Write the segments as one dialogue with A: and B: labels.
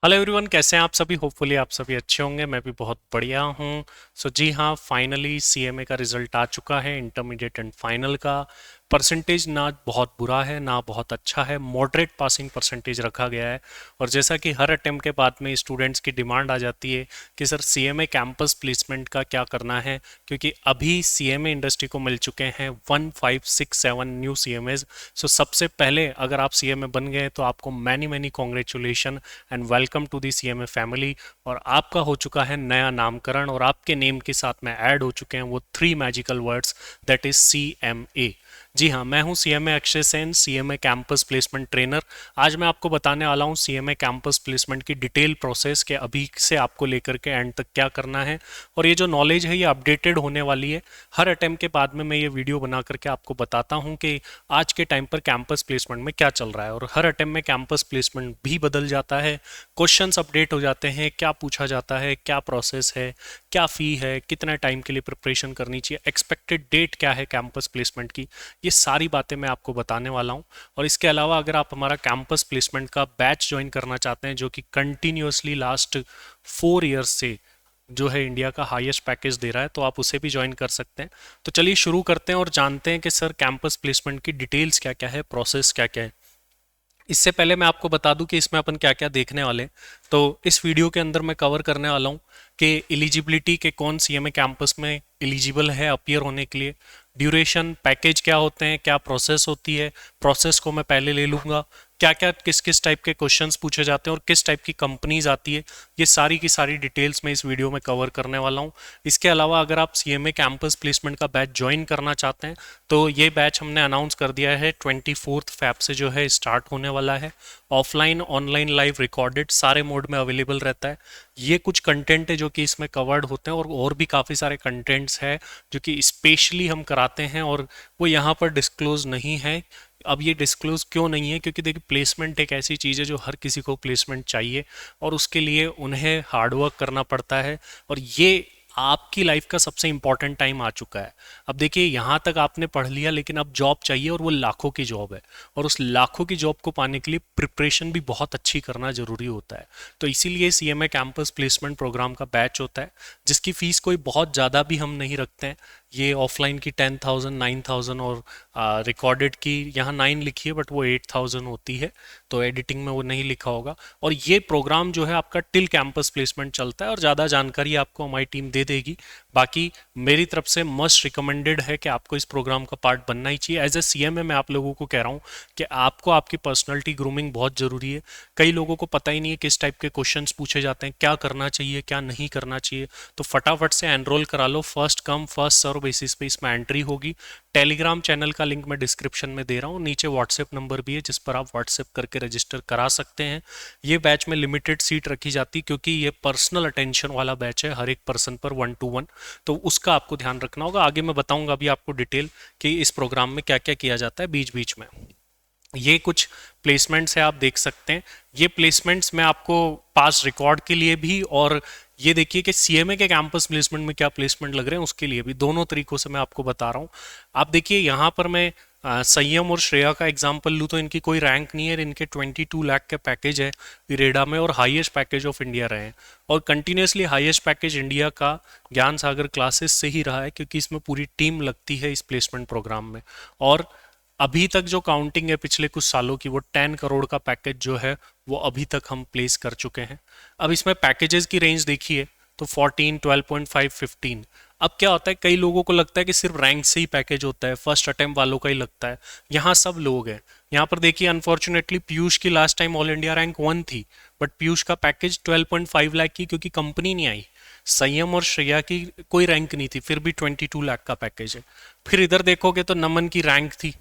A: Hello everyone, कैसे हैं आप सभी। होपफुली आप सभी अच्छे होंगे। मैं भी बहुत बढ़िया हूं। जी हाँ, फाइनली सीएमए का रिजल्ट आ चुका है, इंटरमीडिएट एंड फाइनल का। परसेंटेज ना बहुत बुरा है ना बहुत अच्छा है, मॉडरेट पासिंग परसेंटेज रखा गया है। और जैसा कि हर अटेम्प्ट के बाद में स्टूडेंट्स की डिमांड आ जाती है कि सर सीएमए कैंपस प्लेसमेंट का क्या करना है, क्योंकि अभी सीएमए इंडस्ट्री को मिल चुके हैं 1567 न्यू सीएमएज। सबसे पहले अगर आप सीएमए बन गए तो आपको many many congratulation and welcome to the CMA family. और आपका हो चुका है नया नामकरण, और आपके नेम के साथ में ऐड हो चुके हैं वो three magical words, that is CMA. जी हाँ, मैं हूँ CMA Akshay Sen, CMA campus placement trainer. आज मैं आपको बताने वाला हूँ सीएमए कैंपस प्लेसमेंट की डिटेल प्रोसेस के अभी से आपको लेकर के एंड तक क्या करना है। और ये जो नॉलेज है ये अपडेटेड होने वाली है। हर अटेम्प्ट के बाद में मैं ये वीडियो बना करके आपको बताता हूँ कि आज के टाइम पर कैंपस प्लेसमेंट में क्या चल रहा है। और हर अटेम्प्ट में कैंपस प्लेसमेंट भी बदल जाता है, क्वेश्चंस अपडेट हो जाते हैं, क्या पूछा जाता है, क्या प्रोसेस है, क्या फ़ी है, कितना टाइम के लिए प्रिपरेशन करनी चाहिए, एक्सपेक्टेड डेट क्या है कैंपस प्लेसमेंट की। ये सारी बातें मैं आपको बताने वाला हूँ। और इसके अलावा अगर आप हमारा कैंपस प्लेसमेंट का बैच ज्वाइन करना चाहते हैं, जो कि कंटिन्यूसली लास्ट 4 ईयर्स से जो है इंडिया का हाईएस्ट पैकेज दे रहा है, तो आप उसे भी ज्वाइन कर सकते हैं। तो चलिए शुरू करते हैं और जानते हैं कि सर कैंपस प्लेसमेंट की डिटेल्स क्या क्या है, प्रोसेस क्या क्या है। इससे पहले मैं आपको बता दूं कि इसमें अपन क्या क्या देखने वाले हैं। तो इस वीडियो के अंदर मैं कवर करने वाला हूं कि एलिजिबिलिटी के कौन सीएमए कैंपस में एलिजिबल है अपीयर होने के लिए, ड्यूरेशन, पैकेज क्या होते हैं, क्या प्रोसेस होती है, प्रोसेस को मैं पहले ले लूंगा, क्या क्या किस किस टाइप के क्वेश्चंस पूछे जाते हैं और किस टाइप की कंपनीज आती है। ये सारी की सारी डिटेल्स मैं इस वीडियो में कवर करने वाला हूँ। इसके अलावा अगर आप सीएमए कैंपस प्लेसमेंट का बैच ज्वाइन करना चाहते हैं तो ये बैच हमने अनाउंस कर दिया है 24 फैब से जो है स्टार्ट होने वाला है। ऑफलाइन ऑनलाइन लाइव रिकॉर्डेड सारे मोड में अवेलेबल रहता है। ये कुछ कंटेंट है जो कि इसमें कवर्ड होते हैं, और भी काफ़ी सारे कंटेंट्स हैं जो कि स्पेशली हम कराते हैं, और वो यहाँ पर डिस्क्लोज नहीं है। अब ये डिस्क्लोज क्यों नहीं है, क्योंकि देखिए प्लेसमेंट एक ऐसी चीज़ है जो हर किसी को प्लेसमेंट चाहिए, और उसके लिए उन्हें हार्डवर्क करना पड़ता है। और ये आपकी लाइफ का सबसे इंपॉर्टेंट टाइम आ चुका है। अब देखिए यहाँ तक आपने पढ़ लिया, लेकिन अब जॉब चाहिए, और वो लाखों की जॉब है। और उस लाखों की जॉब को पाने के लिए प्रिपरेशन भी बहुत अच्छी करना जरूरी होता है। तो इसीलिए सीएमए कैंपस प्लेसमेंट प्रोग्राम का बैच होता है, जिसकी फीस कोई बहुत ज़्यादा भी हम नहीं रखते हैं। ये ऑफलाइन की 10,000 9,000, और रिकॉर्डेड की यहाँ 9 लिखी है बट वो 8,000 होती है, तो एडिटिंग में वो नहीं लिखा होगा। और ये प्रोग्राम जो है आपका टिल कैंपस प्लेसमेंट चलता है, और ज़्यादा जानकारी आपको हमारी टीम दे देगी। बाकी मेरी तरफ से मस्ट रिकमेंडेड है कि आपको इस प्रोग्राम का पार्ट बनना ही चाहिए। एज ए सीएमए मैं आप लोगों को कह रहा हूँ कि आपको आपकी पर्सनैलिटी ग्रूमिंग बहुत ज़रूरी है। कई लोगों को पता ही नहीं है किस टाइप के क्वेश्चंस पूछे जाते हैं, क्या करना चाहिए क्या नहीं करना चाहिए। तो फटाफट से एनरोल करा लो, first come first serve basis पे इसमें एंट्री होगी। टेलीग्राम चैनल का लिंक मैं डिस्क्रिप्शन में दे रहा हूँ, नीचे व्हाट्सएप नंबर भी है जिस पर आप व्हाट्सएप करके रजिस्टर करा सकते हैं। ये बैच में लिमिटेड सीट रखी जाती, क्योंकि ये पर्सनल अटेंशन वाला बैच है, हर एक पर्सन पर 1 to 1। तो उसका आपको ध्यान रखना होगा। आगे मैं बताऊंगा अभी आपको डिटेल कि इस प्रोग्राम में क्या क्या किया जाता है बीच बीच में। ये कुछ प्लेसमेंट्स है, आप देख सकते हैं। ये प्लेसमेंट्स मैं आपको पास रिकॉर्ड के लिए भी, और ये देखिए कि सीएमए के कैंपस प्लेसमेंट में क्या प्लेसमेंट लग रहे हैं उसके लिए भी, दोनों तरीकों से मैं आपको बता रहा हूँ। आप देखिए यहाँ पर मैं संयम और श्रेया का एग्जांपल लूँ तो इनकी कोई रैंक नहीं है, इनके 22 लाख के पैकेज है इरेडा में, और हाईएस्ट पैकेज ऑफ इंडिया रहे हैं। और कंटिन्यूसली हाईएस्ट पैकेज इंडिया का ज्ञान सागर क्लासेस से ही रहा है, क्योंकि इसमें पूरी टीम लगती है इस प्लेसमेंट प्रोग्राम में। और अभी तक जो काउंटिंग है पिछले कुछ सालों की, वो 10 करोड़ का पैकेज जो है वो अभी तक हम प्लेस कर चुके हैं। अब इसमें पैकेजेस की रेंज देखिए तो 14, 12.5, 15। अब क्या होता है, कई लोगों को लगता है कि सिर्फ रैंक से ही पैकेज होता है, फर्स्ट अटेम्प्ट वालों का ही लगता है। यहाँ सब लोग हैं। यहाँ पर देखिए अनफॉर्चुनेटली पीयूष की last time all India rank 1 थी, बट पीयूष का पैकेज 12.5 लाख की, क्योंकि कंपनी नहीं आई। संयम और श्रेया की कोई रैंक नहीं थी, फिर भी 22 लाख का पैकेज है। फिर इधर देखोगे तो नमन की रैंक थी,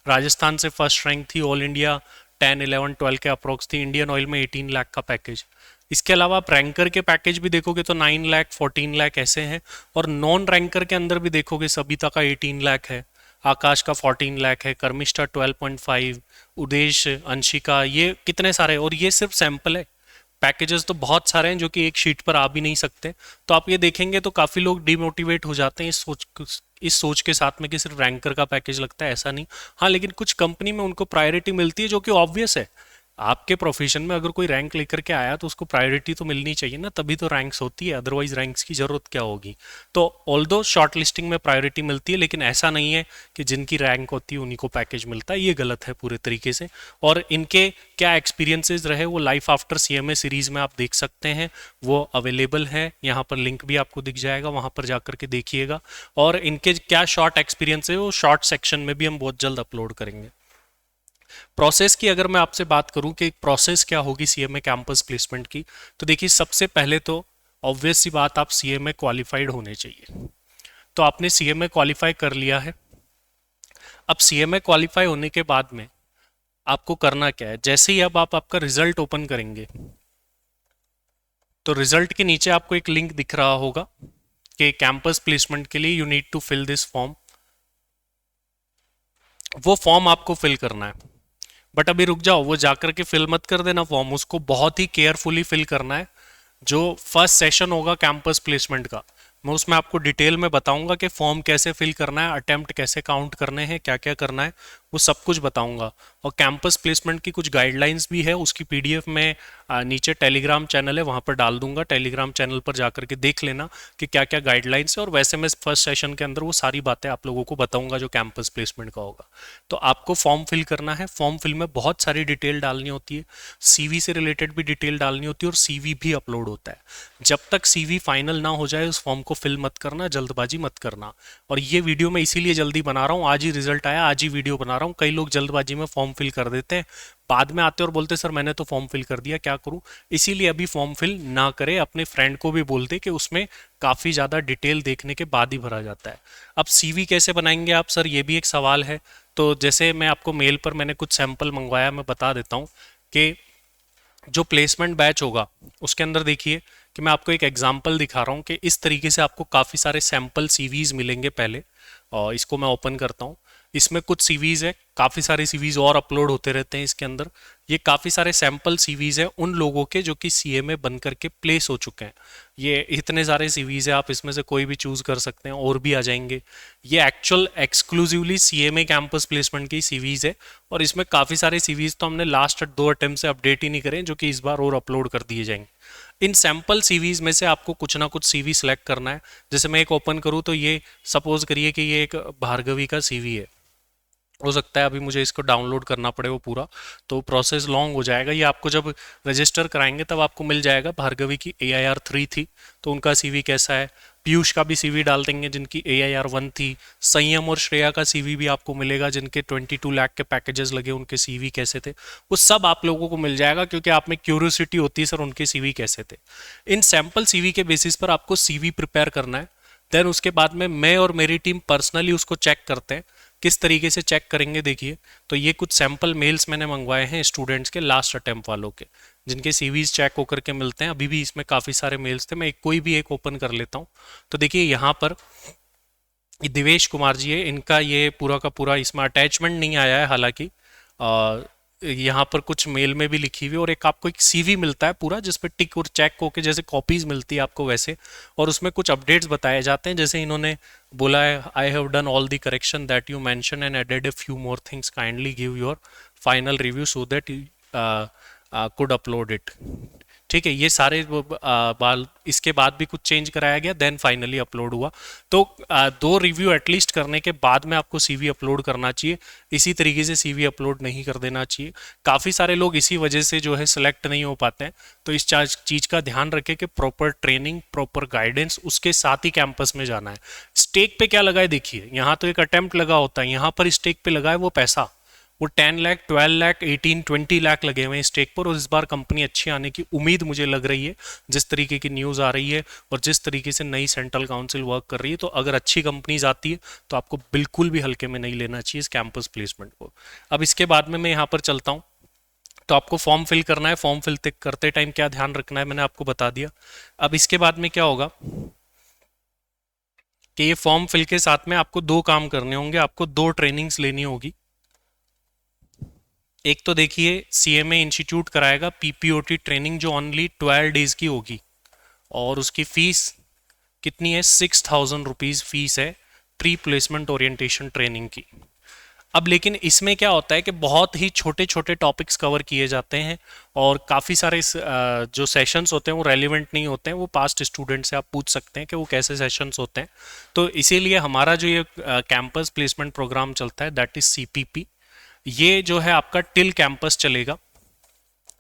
A: राजस्थान से फर्स्ट रैंक थी, ऑल इंडिया 10, 11, 12 के अप्रोक्स थी, इंडियन ऑयल में 18 लाख का पैकेज। इसके अलावा आप रैंकर के पैकेज भी देखोगे तो 9 लाख, 14 लाख ऐसे हैं। और नॉन रैंकर के अंदर भी देखोगे सबिता का 18 लाख है, आकाश का 14 लाख है, कर्मिष्ठा 12.5, उदेश, अंशिका, ये कितने सारे। और ये सिर्फ सैंपल है, पैकेजेस तो बहुत सारे हैं जो कि एक शीट पर आ भी नहीं सकते। तो आप ये देखेंगे तो काफ़ी लोग डिमोटिवेट हो जाते हैं इस सोच के साथ में कि सिर्फ रैंकर का पैकेज लगता है, ऐसा नहीं। हाँ, लेकिन कुछ कंपनी में उनको प्रायोरिटी मिलती है, जो कि ऑब्वियस है। आपके प्रोफेशन में अगर कोई रैंक लेकर के आया तो उसको प्रायोरिटी तो मिलनी चाहिए ना, तभी तो रैंक्स होती है, अदरवाइज रैंक्स की जरूरत क्या होगी। तो ऑल्दो शॉर्ट लिस्टिंग में प्रायोरिटी मिलती है, लेकिन ऐसा नहीं है कि जिनकी रैंक होती है उन्हीं को पैकेज मिलता है, ये गलत है पूरे तरीके से। और इनके क्या एक्सपीरियंसेस रहे वो लाइफ आफ्टर सीएमए सीरीज में आप देख सकते हैं, वो अवेलेबल है, यहाँ पर लिंक भी आपको दिख जाएगा, वहाँ पर जाकर के देखिएगा। और इनके क्या शॉर्ट एक्सपीरियंस है वो शॉर्ट सेक्शन में भी हम बहुत जल्द अपलोड करेंगे। प्रोसेस की अगर मैं आपसे बात करूं कि प्रोसेस क्या होगी सीएमए कैंपस प्लेसमेंट की, तो देखिए सबसे पहले तो ऑब्वियस सी बात, आप सीएमए क्वालिफाइड होने चाहिए। तो आपने सीएमए क्वालिफाई कर लिया है। अब सीएमए क्वालिफाई होने के बाद में आपको करना क्या है, जैसे ही अब आप आपका रिजल्ट ओपन करेंगे तो रिजल्ट के नीचे आपको एक लिंक दिख रहा होगा कि कैंपस प्लेसमेंट के लिए you need to fill this form. वो फॉर्म आपको फिल करना है, बट अभी रुक जाओ, वो जाकर के फिल मत कर देना फॉर्म, उसको बहुत ही केयरफुली फिल करना है। जो फर्स्ट सेशन होगा कैंपस प्लेसमेंट का, मैं उसमें आपको डिटेल में बताऊंगा कि फॉर्म कैसे फिल करना है, अटेम्प्ट कैसे काउंट करने हैं, क्या क्या करना है, वो सब कुछ बताऊंगा। और कैंपस प्लेसमेंट की कुछ गाइडलाइंस भी है, उसकी पीडीएफ में नीचे टेलीग्राम चैनल है वहाँ पर डाल दूंगा, टेलीग्राम चैनल पर जाकर के देख लेना कि क्या क्या गाइडलाइंस है। और वैसे मैं फर्स्ट सेशन के अंदर वो सारी बातें आप लोगों को बताऊंगा जो कैंपस प्लेसमेंट का होगा। तो आपको फॉर्म फिल करना है, फॉर्म फिल में बहुत सारी डिटेल डालनी होती है, सीवी से रिलेटेड भी डिटेल डालनी होती है और सीवी भी अपलोड होता है। जब तक सीवी फाइनल ना हो जाए उस फॉर्म को फिल मत करना, जल्दबाजी मत करना। और ये वीडियो मैं इसीलिए जल्दी बना रहा हूँ, आज ही रिजल्ट आया आज ही वीडियो बना रहा हूँ। कई लोग जल्दबाजी में फॉर्म फिल कर देते हैं, बाद में आते और बोलते सर मैंने तो फॉर्म फिल कर दिया, क्या करूं। इसीलिए अभी फॉर्म फिल ना करें, अपने फ्रेंड को भी बोल दे कि उसमें काफ़ी ज़्यादा डिटेल देखने के बाद ही भरा जाता है। अब सीवी कैसे बनाएंगे आप सर, ये भी एक सवाल है। तो जैसे मैं आपको मेल पर मैंने कुछ सैंपल मंगवाया, मैं बता देता हूँ कि जो प्लेसमेंट बैच होगा उसके अंदर देखिए कि मैं आपको एक एग्जांपल दिखा रहा हूँ कि इस तरीके से आपको काफ़ी सारे सैंपल सीवीज मिलेंगे पहले। और इसको मैं ओपन करता हूँ, इसमें कुछ सीवीज है, काफ़ी सारे सीवीज और अपलोड होते रहते हैं इसके अंदर। ये काफ़ी सारे सैंपल सीवीज हैं उन लोगों के जो कि सीएमए बन करके प्लेस हो चुके हैं। ये इतने सारे सीवीज है, आप इसमें से कोई भी चूज कर सकते हैं, और भी आ जाएंगे। ये actual exclusively CMA campus placement की सीवीज है, और इसमें काफ़ी सारे सीवीज तो हमने लास्ट 2 अटेम्प्ट से अपडेट ही नहीं करें, जो कि इस बार और अपलोड कर दिए जाएंगे। इन सैंपल सीवीज में से आपको कुछ ना कुछ सीवी सिलेक्ट करना है। जैसे मैं एक ओपन करूँ तो ये सपोज करिए कि ये एक भार्गवी का सीवी है, हो सकता है अभी मुझे इसको डाउनलोड करना पड़े वो पूरा, तो प्रोसेस लॉन्ग हो जाएगा। ये आपको जब रजिस्टर कराएंगे तब आपको मिल जाएगा। भार्गवी की AIR 3 थी तो उनका सीवी कैसा है, पीयूष का भी सीवी डाल देंगे जिनकी AIR 1 थी, संयम और श्रेया का सीवी भी आपको मिलेगा जिनके 22 लाख के पैकेजेस लगे, उनके सीवी कैसे थे वो सब आप लोगों को मिल जाएगा, क्योंकि आप में क्यूरियोसिटी होती है सर उनके सीवी कैसे थे। इन सैंपल सीवी के बेसिस पर आपको सीवी प्रिपेयर करना है। देन उसके बाद में मैं और मेरी टीम पर्सनली उसको चेक करते हैं। किस तरीके से चेक करेंगे देखिए, तो ये कुछ सैंपल मेल्स मैंने मंगवाए हैं स्टूडेंट्स के लास्ट अटेम्प्ट वालों के, जिनके सीवीज चेक होकर के मिलते हैं। अभी भी इसमें काफ़ी सारे मेल्स थे, मैं कोई भी एक ओपन कर लेता हूँ। तो देखिए यहाँ पर ये दिवेश कुमार जी है, इनका ये पूरा का पूरा, इसमें अटैचमेंट नहीं आया है हालांकि, यहाँ पर कुछ मेल में भी लिखी हुई, और एक आपको एक सीवी मिलता है पूरा जिस पे टिक और चेक होके जैसे कॉपीज मिलती है आपको वैसे, और उसमें कुछ अपडेट्स बताए जाते हैं। जैसे इन्होंने बोला है, I have done all the correction that you mention and added a few more things, kindly give your final review so that could upload it. ठीक है, ये सारे बाल इसके बाद भी कुछ चेंज कराया गया, देन फाइनली अपलोड हुआ। तो 2 रिव्यू एटलीस्ट करने के बाद में आपको सीवी अपलोड करना चाहिए, इसी तरीके से सीवी अपलोड नहीं कर देना चाहिए। काफ़ी सारे लोग इसी वजह से जो है सिलेक्ट नहीं हो पाते हैं। तो इस चीज़ का ध्यान रखें कि प्रॉपर ट्रेनिंग, प्रॉपर गाइडेंस, उसके साथ ही कैंपस में जाना है। स्टेक पे क्या लगा है देखिए, यहाँ तो एक अटेम्प्ट लगा होता है, यहाँ पर स्टेक पे लगा है वो पैसा, वो 10 लाख, 12 लाख, 18, 20 लाख लगे हुए हैं स्टेक पर। और इस बार कंपनी अच्छी आने की उम्मीद मुझे लग रही है, जिस तरीके की न्यूज़ आ रही है और जिस तरीके से नई सेंट्रल काउंसिल वर्क कर रही है। तो अगर अच्छी कंपनीज आती है तो आपको बिल्कुल भी हल्के में नहीं लेना चाहिए इस कैंपस प्लेसमेंट को। अब इसके बाद में मैं यहाँ पर चलता हूँ, तो आपको फॉर्म फिल करना है। फॉर्म फिल करते टाइम क्या ध्यान रखना है मैंने आपको बता दिया। अब इसके बाद में क्या होगा कि ये फॉर्म फिल के साथ में आपको 2 काम करने होंगे, आपको 2 ट्रेनिंग्स लेनी होगी। एक तो देखिए सीएमए इंस्टीट्यूट कराएगा पीपीओटी ट्रेनिंग, जो ओनली 12 डेज की होगी, और उसकी फीस कितनी है, 6000 रुपीज़ फीस है प्री प्लेसमेंट ओरिएंटेशन ट्रेनिंग की। अब लेकिन इसमें क्या होता है कि बहुत ही छोटे छोटे टॉपिक्स कवर किए जाते हैं और काफ़ी सारे जो सेशंस होते हैं वो रेलिवेंट नहीं होते हैं, वो पास्ट स्टूडेंट से आप पूछ सकते हैं कि वो कैसे सेशंस होते हैं। तो इसीलिए हमारा जो ये कैंपस प्लेसमेंट प्रोग्राम चलता है दैट इज सीपीपी, ये जो है आपका टिल कैंपस चलेगा,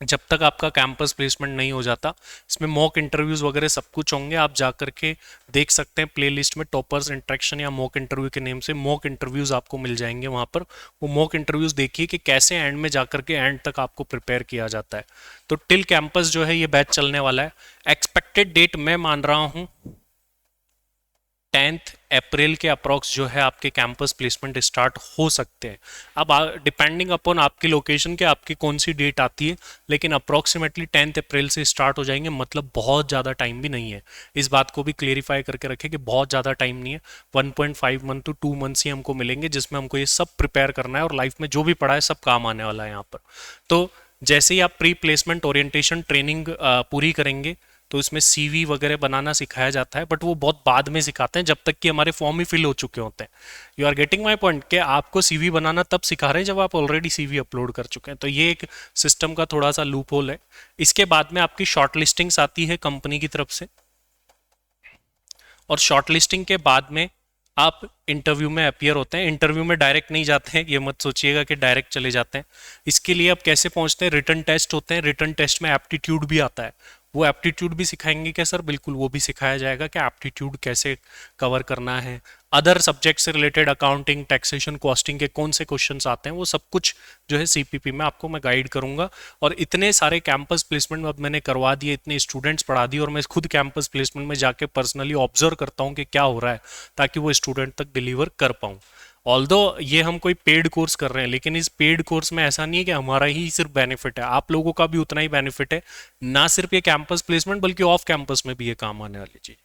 A: जब तक आपका कैंपस प्लेसमेंट नहीं हो जाता। इसमें मॉक इंटरव्यूज वगैरह सब कुछ होंगे, आप जा करके देख सकते हैं प्लेलिस्ट में टॉपर्स इंटरेक्शन या मॉक इंटरव्यू के नेम से मॉक इंटरव्यूज आपको मिल जाएंगे वहाँ पर। वो मॉक इंटरव्यूज देखिए कि कैसे एंड में जा करके एंड तक आपको प्रिपेयर किया जाता है। तो टिल कैंपस जो है ये बैच चलने वाला है। एक्सपेक्टेड डेट मैं मान रहा हूँ 10 अप्रैल के अप्रॉक्स जो है आपके कैंपस प्लेसमेंट स्टार्ट हो सकते हैं। अब डिपेंडिंग अपॉन आपकी लोकेशन के आपकी कौन सी डेट आती है, लेकिन अप्रॉक्सीमेटली 10 अप्रैल से स्टार्ट हो जाएंगे, मतलब बहुत ज़्यादा टाइम भी नहीं है। इस बात को भी क्लेरिफाई करके रखें कि बहुत ज़्यादा टाइम नहीं है। 1.5 मंथ टू 2 मंथ्स ही हमको मिलेंगे जिसमें हमको ये सब प्रिपेयर करना है और लाइफ में जो भी पढ़ा है सब काम आने वाला है यहाँ पर। तो जैसे ही आप प्री प्लेसमेंट ओरिएंटेशन ट्रेनिंग पूरी करेंगे तो इसमें सीवी वगैरह बनाना सिखाया जाता है, बट वो बहुत बाद में सिखाते हैं जब तक कि हमारे फॉर्म ही फिल हो चुके होते हैं। You are getting my point कि आपको सीवी बनाना तब सिखा रहे हैं जब आप ऑलरेडी सीवी अपलोड कर चुके हैं। तो ये एक सिस्टम का थोड़ा सा लूप होल है। इसके बाद में आपकी शॉर्ट लिस्टिंग्स आती है कंपनी की तरफ से, और शॉर्ट लिस्टिंग के बाद में आप इंटरव्यू में अपियर होते हैं। इंटरव्यू में डायरेक्ट नहीं जाते हैं, ये मत सोचिएगा कि डायरेक्ट चले जाते हैं। इसके लिए आप कैसे पहुंचते हैं, रिटन टेस्ट होते हैं। रिटन टेस्ट में एप्टीट्यूड भी आता है। वो एप्टीट्यूड भी सिखाएंगे क्या सर? बिल्कुल, वो भी सिखाया जाएगा कि एप्टीट्यूड कैसे कवर करना है। अदर सब्जेक्ट से रिलेटेड अकाउंटिंग, टैक्सेशन, कॉस्टिंग के कौन से क्वेश्चंस आते हैं, वो सब कुछ जो है सीपीपी में आपको मैं गाइड करूंगा। और इतने सारे कैंपस प्लेसमेंट अब मैंने करवा दिए, इतने स्टूडेंट्स पढ़ा दिए, और मैं खुद कैंपस प्लेसमेंट में जाके पर्सनली ऑब्जर्व करता हूँ कि क्या हो रहा है, ताकि वो स्टूडेंट तक डिलीवर कर पाऊँ। ऑल्दो ये हम कोई पेड कोर्स कर रहे हैं, लेकिन इस पेड कोर्स में ऐसा नहीं है कि हमारा ही सिर्फ बेनिफिट है, आप लोगों का भी उतना ही बेनिफिट है। ना सिर्फ ये कैंपस प्लेसमेंट बल्कि ऑफ कैंपस में भी ये काम आने वाली चीज।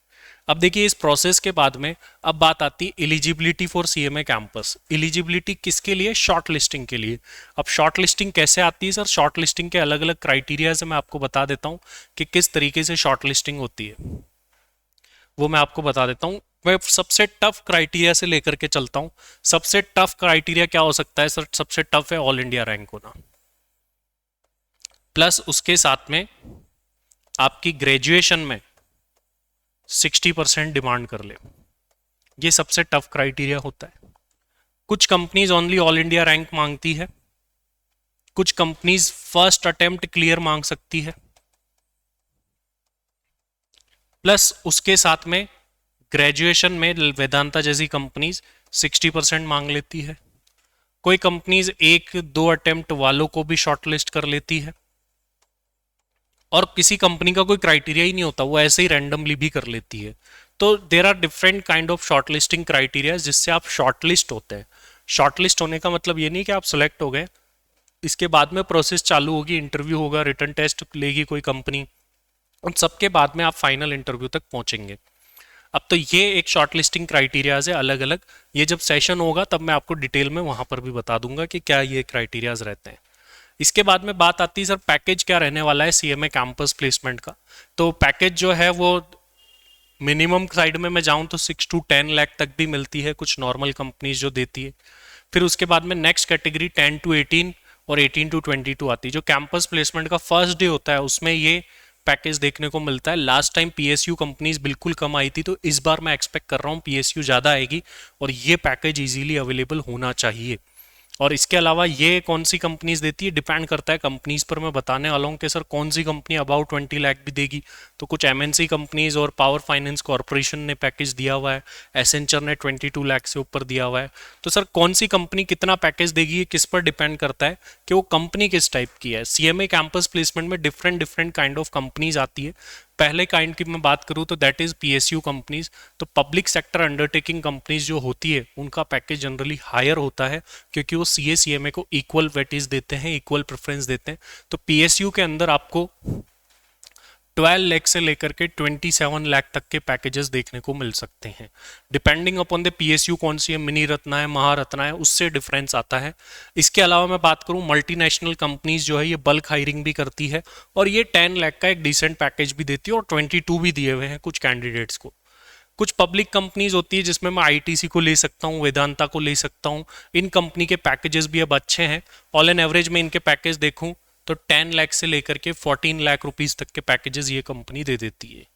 A: अब देखिए इस प्रोसेस के बाद में अब बात आती है eligibility for CMA campus. Eligibility किसके लिए? शॉर्ट लिस्टिंग के लिए। अब शॉर्ट लिस्टिंग कैसे आती है सर? शॉर्ट लिस्टिंग के अलग अलग क्राइटेरिया से मैं आपको बता देता हूँ कि किस तरीके से शॉर्ट लिस्टिंग होती है, वो मैं आपको बता देता हूँ। मैं सबसे टफ क्राइटेरिया से लेकर के चलता हूँ। सबसे टफ क्राइटेरिया क्या हो सकता है सर? सबसे टफ है ऑल इंडिया रैंक होना, प्लस उसके साथ में आपकी ग्रेजुएशन में 60% डिमांड कर ले। ये सबसे टफ क्राइटेरिया होता है। कुछ companies only all India rank मांगती है, कुछ कंपनीज फर्स्ट अटेम्प्ट क्लियर मांग सकती है, प्लस उसके साथ में ग्रेजुएशन में वेदांता जैसी कंपनीज 60% मांग लेती है। कोई कंपनीज 1-2 अटेम्प्ट वालों को भी शॉर्टलिस्ट कर लेती है, और किसी कंपनी का कोई क्राइटेरिया ही नहीं होता, वो ऐसे ही रैंडमली भी कर लेती है। तो there are different kind of shortlisting criteria जिससे आप शॉर्टलिस्ट होते हैं। शॉर्टलिस्ट होने का मतलब ये नहीं कि आप सिलेक्ट हो गए, इसके बाद में प्रोसेस चालू होगी, इंटरव्यू होगा, रिटन टेस्ट लेगी कोई कंपनी, उन सबके बाद में आप फाइनल इंटरव्यू तक पहुंचेंगे। अब तो ये एक शॉर्ट लिस्टिंग क्राइटेरियाज है अलग अलग। ये जब सेशन होगा तब मैं आपको डिटेल में वहां पर भी बता दूंगा कि क्या ये क्राइटेरियाज रहते हैं। इसके बाद में बात आती है सर पैकेज क्या रहने वाला है सीएमए कैंपस प्लेसमेंट का। तो पैकेज जो है वो मिनिमम साइड में मैं जाऊं तो 6 to 10 लाख तक भी मिलती है, कुछ नॉर्मल कंपनीज जो देती है। फिर उसके बाद में नेक्स्ट कैटेगरी 10 to 18 और 18 to 22 आती है। जो कैंपस प्लेसमेंट का फर्स्ट डे होता है उसमें ये पैकेज देखने को मिलता है। लास्ट टाइम पीएसयू कंपनीज बिल्कुल कम आई थी, तो इस बार मैं एक्सपेक्ट कर रहा हूँ पीएसयू ज़्यादा आएगी और ये पैकेज इजीली अवेलेबल होना चाहिए। और इसके अलावा ये कौन सी कंपनीज देती है डिपेंड करता है कंपनीज पर। मैं बताने वाला हूँ कि सर कौन सी कंपनी अबाउट 20 लाख भी देगी। तो कुछ एमएनसी कंपनीज और पावर फाइनेंस कॉरपोरेशन ने पैकेज दिया हुआ है, एसेंचर ने 22 लाख से ऊपर दिया हुआ है। तो सर कौन सी कंपनी कितना पैकेज देगी ये किस पर डिपेंड करता है कि वो कंपनी किस टाइप की है। सीएमए कैंपस प्लेसमेंट में different different kind of companies आती है। पहले काइंड की मैं बात करूं तो दैट इज पीएसयू कंपनीज। तो पब्लिक सेक्टर अंडरटेकिंग कंपनीज जो होती है उनका पैकेज जनरली हायर होता है, क्योंकि वो सीए सीएमए को इक्वल वेटेज देते हैं, इक्वल प्रेफरेंस देते हैं। तो पीएसयू के अंदर आपको 12 लाख से लेकर के 27 लाख तक के पैकेजेस देखने को मिल सकते हैं, डिपेंडिंग अपॉन द पीएसयू कौन सी है, मिनी रत्ना है, महारत्ना है, उससे डिफरेंस आता है। इसके अलावा मैं बात करूं मल्टीनेशनल कंपनीज जो है ये बल्क हायरिंग भी करती है और ये 10 लाख का एक डिसेंट पैकेज भी देती है और 22 भी दिए हुए हैं कुछ कैंडिडेट्स को। कुछ पब्लिक कंपनीज होती है जिसमें मैं आईटीसी को ले सकता हूँ, वेदांता को ले सकता हूँ। इन कंपनी के पैकेजेस भी अब अच्छे हैं। ऑल एन एवरेज में इनके पैकेज देखूँ तो 10 लाख से लेकर के 14 लाख रुपीस तक के पैकेजेस ये कंपनी दे देती है।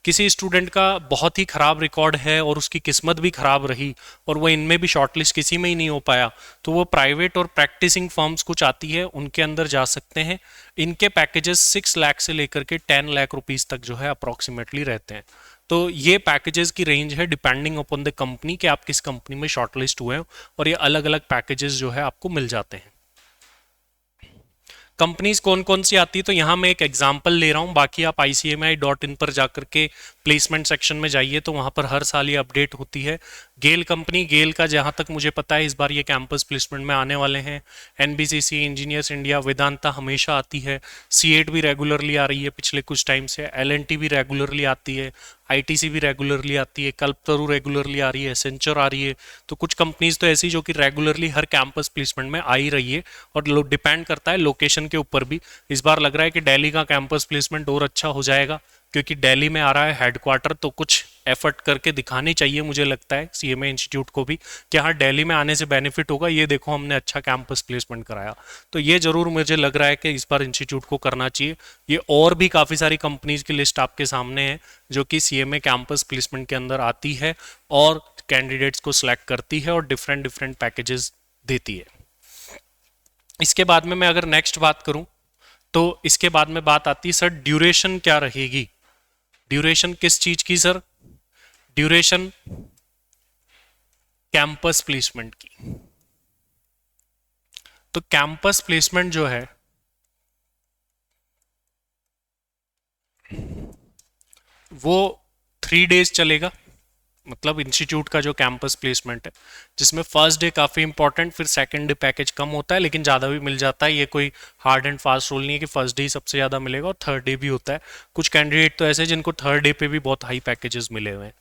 A: किसी स्टूडेंट का बहुत ही खराब रिकॉर्ड है और उसकी किस्मत भी खराब रही और वो इनमें भी शॉर्टलिस्ट किसी में ही नहीं हो पाया, तो वो प्राइवेट और प्रैक्टिसिंग फर्म्स कुछ आती है उनके अंदर जा सकते हैं। इनके पैकेजेस 6 लाख से लेकर के 10 लाख रुपीस तक जो है अप्रोक्सीमेटली रहते हैं। तो ये पैकेजेस की रेंज है डिपेंडिंग अपॉन द कंपनी कि आप किस कंपनी में शॉर्टलिस्ट हुए हो, और ये अलग अलग पैकेजेस जो है आपको मिल जाते हैं। कंपनीज कौन कौन सी आती है तो यहाँ मैं एक एग्जांपल ले रहा हूँ, बाकी आप ICMI.in पर जाकर के प्लेसमेंट सेक्शन में जाइए तो वहाँ पर हर साल ये अपडेट होती है। गेल कंपनी, गेल का जहाँ तक मुझे पता है इस बार ये कैंपस प्लेसमेंट में आने वाले हैं। NBCC, इंजीनियर्स इंडिया, वेदांता हमेशा आती है। C8 भी रेगुलरली आ रही है पिछले कुछ टाइम से। LNT भी रेगुलरली आती है। ITC भी रेगुलरली आती है। कल्पतरु रेगुलरली आ रही है। एसेंचर आ रही है। तो कुछ कंपनीज तो ऐसी जो कि रेगुलरली हर कैंपस प्लेसमेंट में आ ही रही है, और डिपेंड करता है लोकेशन के ऊपर भी। इस बार लग रहा है कि दिल्ली का कैंपस प्लेसमेंट और अच्छा हो जाएगा क्योंकि दिल्ली में आ रहा है हेडक्वार्टर, तो कुछ एफर्ट करके दिखानी चाहिए मुझे लगता है CMA इंस्टीट्यूट को भी कि हाँ दिल्ली में आने से बेनिफिट होगा, ये देखो हमने अच्छा कैंपस प्लेसमेंट कराया। तो ये जरूर मुझे लग रहा है कि इस बार इंस्टीट्यूट को करना चाहिए। ये और भी काफ़ी सारी कंपनीज की लिस्ट आपके सामने है जो कि CMA कैंपस प्लेसमेंट के अंदर आती है और कैंडिडेट्स को सिलेक्ट करती है और डिफरेंट डिफरेंट पैकेजेस देती है। इसके बाद में मैं अगर नेक्स्ट बात करूं तो इसके बाद में बात आती है सर ड्यूरेशन क्या रहेगी। ड्यूरेशन किस चीज की सर? ड्यूरेशन कैंपस प्लेसमेंट की। तो कैंपस प्लेसमेंट जो है वो 3 डेज चलेगा, मतलब इंस्टीट्यूट का जो कैंपस प्लेसमेंट है, जिसमें फर्स्ट डे काफ़ी इंपॉर्टेंट, फिर सेकंड डे पैकेज कम होता है लेकिन ज़्यादा भी मिल जाता है। ये कोई हार्ड एंड फास्ट रूल नहीं है कि फर्स्ट डे ही सबसे ज़्यादा मिलेगा, और थर्ड डे भी होता है। कुछ कैंडिडेट तो ऐसे हैं जिनको थर्ड डे पे भी बहुत हाई पैकेजेस मिले हुए हैं।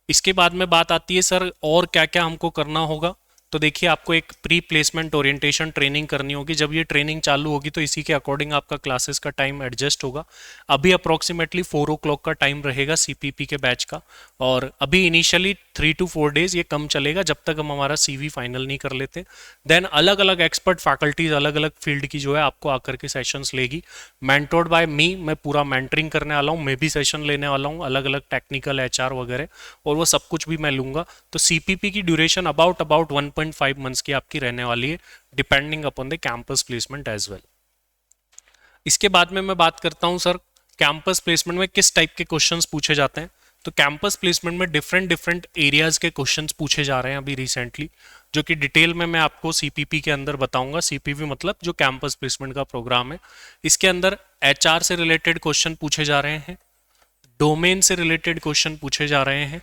A: इसके बाद में बात आती है सर और क्या क्या हमको करना होगा। तो देखिए आपको एक प्री प्लेसमेंट ओरिएंटेशन ट्रेनिंग करनी होगी। जब ये ट्रेनिंग चालू होगी तो इसी के अकॉर्डिंग आपका क्लासेस का टाइम एडजस्ट होगा। अभी अप्रोक्सीमेटली 4 o'clock का टाइम रहेगा CPP के बैच का, और अभी इनिशियली 3 to 4 डेज ये कम चलेगा जब तक हम हमारा CV फाइनल नहीं कर लेते। देन अलग अलग एक्सपर्ट फैकल्टीज अलग अलग फील्ड की जो है आपको आकर के सेशंस लेगी। मेंटोर्ड बाय मी, मैं पूरा मेंटरिंग करने वाला हूँ, मैं भी सेशन लेने वाला हूँ अलग अलग टेक्निकल HR वगैरह, और वो सब कुछ भी मैं लूँगा। तो CPP की ड्यूरेशन अबाउट 1.5 मंथ्स की आपकी रहने वाली है, depending upon the campus placement as well. इसके बाद में मैं बात करता हूं सर कैंपस प्लेसमेंट में किस टाइप के क्वेश्चंस पूछे जाते हैं। तो कैंपस प्लेसमेंट में डिफरेंट डिफरेंट एरियाज के क्वेश्चंस पूछे जा रहे हैं अभी रिसेंटली, जो कि डिटेल में मैं आपको CPP के अंदर बताऊंगा। CPP मतलब जो कैंपस प्लेसमेंट का प्रोग्राम है, इसके अंदर HR से रिलेटेड क्वेश्चन पूछे जा रहे हैं, डोमेन से रिलेटेड क्वेश्चन पूछे जा रहे हैं,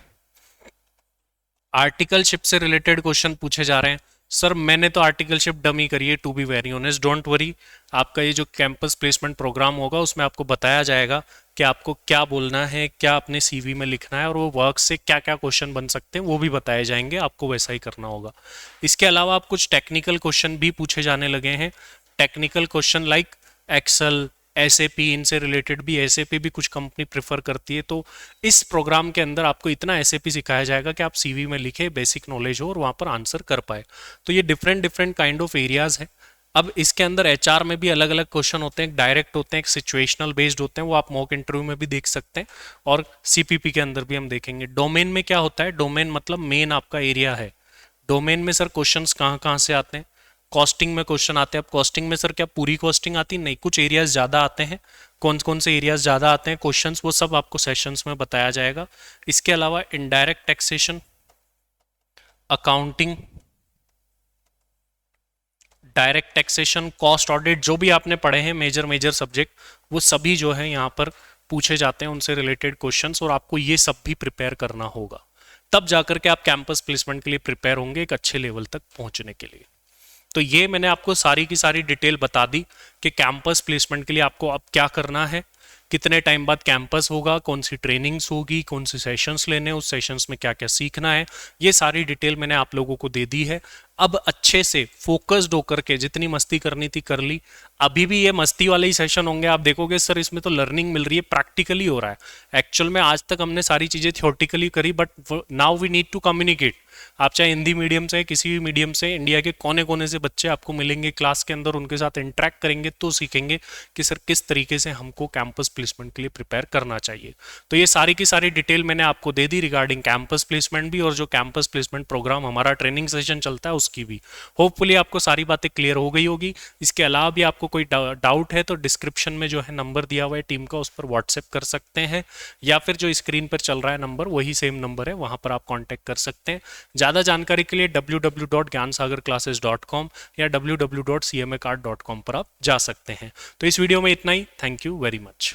A: आर्टिकलशिप से रिलेटेड क्वेश्चन पूछे जा रहे हैं। सर मैंने तो आर्टिकलशिप डमी करी है, to be very honest, don't worry. आपका ये जो कैंपस प्लेसमेंट प्रोग्राम होगा उसमें आपको बताया जाएगा कि आपको क्या बोलना है, क्या अपने CV में लिखना है, और वो वर्क से क्या क्या क्वेश्चन बन सकते हैं वो भी बताए जाएंगे, आपको वैसा ही करना होगा। इसके अलावा आप कुछ टेक्निकल क्वेश्चन भी पूछे जाने लगे हैं। Technical question like Excel, SAP, इनसे रिलेटेड भी, SAP भी कुछ कंपनी प्रेफर करती है। तो इस प्रोग्राम के अंदर आपको इतना SAP सिखाया जाएगा कि आप CV में लिखे, बेसिक नॉलेज हो और वहाँ पर आंसर कर पाए। तो ये different different kind of areas है। अब इसके अंदर HR में भी अलग अलग क्वेश्चन होते हैं, एक डायरेक्ट होते हैं, एक सिचुएशनल बेस्ड होते हैं, वो आप मॉक इंटरव्यू में भी देख सकते हैं, और CPP के अंदर भी हम देखेंगे। डोमेन में क्या होता है? डोमेन मतलब मेन आपका एरिया है। डोमेन में सर क्वेश्चंस कहाँ कहाँ से आते हैं? कॉस्टिंग में क्वेश्चन आते हैं। अब कॉस्टिंग में सर क्या पूरी कॉस्टिंग आती नहीं, कुछ एरियाज ज़्यादा आते हैं। कौन कौन से एरियाज ज़्यादा आते हैं क्वेश्चंस, वो सब आपको सेशंस में बताया जाएगा। इसके अलावा indirect taxation, accounting, direct taxation, cost audit, जो भी आपने पढ़े हैं मेजर मेजर सब्जेक्ट, वो सभी जो है यहाँ पर पूछे जाते हैं, उनसे रिलेटेड क्वेश्चंस, और आपको ये सब भी प्रिपेयर करना होगा। तब जाकर के आप कैंपस प्लेसमेंट के लिए प्रिपेयर होंगे एक अच्छे लेवल तक पहुंचने के लिए। तो ये मैंने आपको सारी की सारी डिटेल बता दी कि कैंपस प्लेसमेंट के लिए आपको अब क्या करना है, कितने टाइम बाद कैंपस होगा, कौन सी ट्रेनिंग्स होगी, कौन से सेशंस लेने हैं, उस सेशंस में क्या क्या सीखना है, ये सारी डिटेल मैंने आप लोगों को दे दी है। अब अच्छे से फोकस्ड होकर के जितनी मस्ती करनी थी कर ली। अभी भी ये मस्ती वाले ही सेशन होंगे, आप देखोगे सर इसमें तो लर्निंग मिल रही है, प्रैक्टिकली हो रहा है। एक्चुअल में आज तक हमने सारी चीजें थियोरटिकली करी, but now we need to communicate. आप चाहे हिंदी मीडियम से किसी भी मीडियम से, इंडिया के कोने कोने से बच्चे आपको मिलेंगे क्लास के अंदर, उनके साथ इंटरेक्ट करेंगे तो सीखेंगे कि सर किस तरीके से हमको कैंपस प्लेसमेंट के लिए प्रिपेयर करना चाहिए। तो ये सारी की सारी डिटेल मैंने आपको दे दी रिगार्डिंग कैंपस प्लेसमेंट भी, और जो कैंपस प्लेसमेंट प्रोग्राम हमारा ट्रेनिंग सेशन चलता है उसकी भी। होपफुली आपको सारी बातें क्लियर हो गई होगी। इसके अलावा भी आपको कोई डाउट है तो डिस्क्रिप्शन में जो है नंबर दिया हुआ है टीम का, उस पर व्हाट्सएप कर सकते हैं, या फिर जो स्क्रीन पर चल रहा है नंबर वही सेम नंबर है, वहां पर आप कांटेक्ट कर सकते हैं। ज़्यादा जानकारी के लिए www.gyansagarclasses.com या www.cmacard.com पर आप जा सकते हैं। तो इस वीडियो में इतना ही। Thank you very much.